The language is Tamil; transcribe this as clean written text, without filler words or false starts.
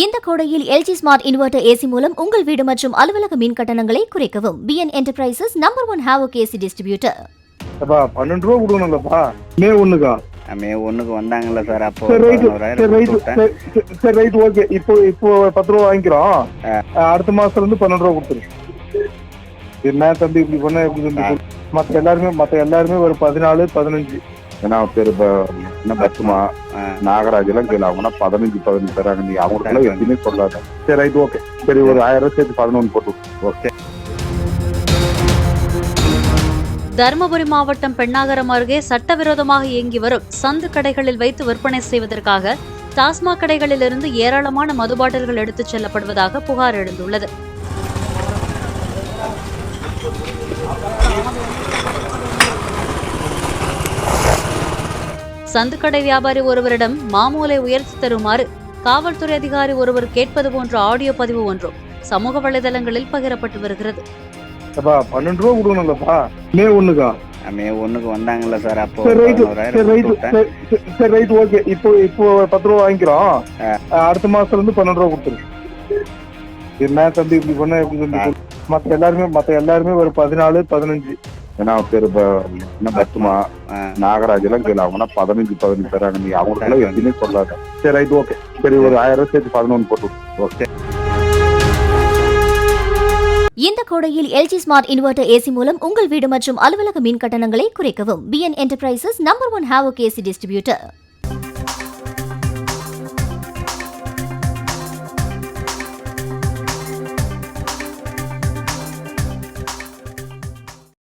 இந்த கோடையில் LG ஸ்மார்ட் இன்வெர்டர் ஏசி மூலம் உங்கள் வீடு மற்றும் அலுவலக மின் கட்டணங்களை குறைக்கவும். BN Enterprises #1 Havoc AC distributor. 12 ரூபா கொடுக்கணும்லப்பா. மே 1க்கா? மே 1க்கு வந்தாங்கல்ல சார், அப்போ சரி ரைட் ஓகே. இப்போ 10 ரூபா வாங்கிக்கிறோம். அடுத்த மாசத்துல இருந்து 12 ரூபா கொடுத்துரு. என்ன தம்பி இப்படி பண்ண எப்படி தம்பி? மத்த எல்லாருமே ஒரு 14 15. ஏன்னா பேரு என்ன பத்துமா நாகராஜ் எல்லாம் கேள்வி அவங்க 15 தராங்க. நீ அவங்களுக்கு எதுவுமே சொல்லாத. சரி ரைட் ஓகே. சரி ஒரு 1000 ரூபாய் சேர்த்து 11 போட்டு. ஓகே. தருமபுரி மாவட்டம் பெண்ணாகரம் அருகே சட்டவிரோதமாக இயங்கி வரும் சந்து கடைகளில் வைத்து விற்பனை செய்வதற்காக டாஸ்மாக் கடைகளிலிருந்து ஏராளமான மது பாட்டில்கள் எடுத்துச் செல்லப்படுவதாக புகார் எழுந்துள்ளது. சந்துக்கடை வியாபாரி ஒருவரிடம் மாமூலை உயர்த்தி தருமாறு காவல்துறை அதிகாரி ஒருவர் கேட்பது போன்ற ஆடியோ பதிவு ஒன்றும் சமூக வலைதளங்களில் பகிரப்பட்டு வருகிறது. 12 ரூபா கொடுக்கணும்லப்பா. மே 1க்கா? மே 1க்கு வந்தாங்கல்ல சார், அப்போ சரி ரைட் ஓகே. இப்போ 10 ரூபா வாங்கிக்கிறோம். அடுத்த மாசத்துல இருந்து 12 ரூபா கொடுத்துரு. என்ன தம்பி இப்படி பண்ண எப்படி தம்பி? மத்த எல்லாருமே ஒரு 14 15. ஏன்னா பேரு என்ன பத்துமா நாகராஜ் எல்லாம் கேள்வி அவங்க 15 தராங்க. நீ அவங்களுக்கு எதுவுமே சொல்லாத. சரி ரைட் ஓகே. சரி ஒரு 1000 ரூபாய் சேர்த்து 11 போட்டு. ஓகே. இந்த கோடையில் LG ஸ்மார்ட் இன்வெர்டர் ஏசி மூலம் உங்கள் வீடு மற்றும் அலுவலக மின் கட்டணங்களை குறைக்கவும். BN Enterprises #1 Havoc AC distributor.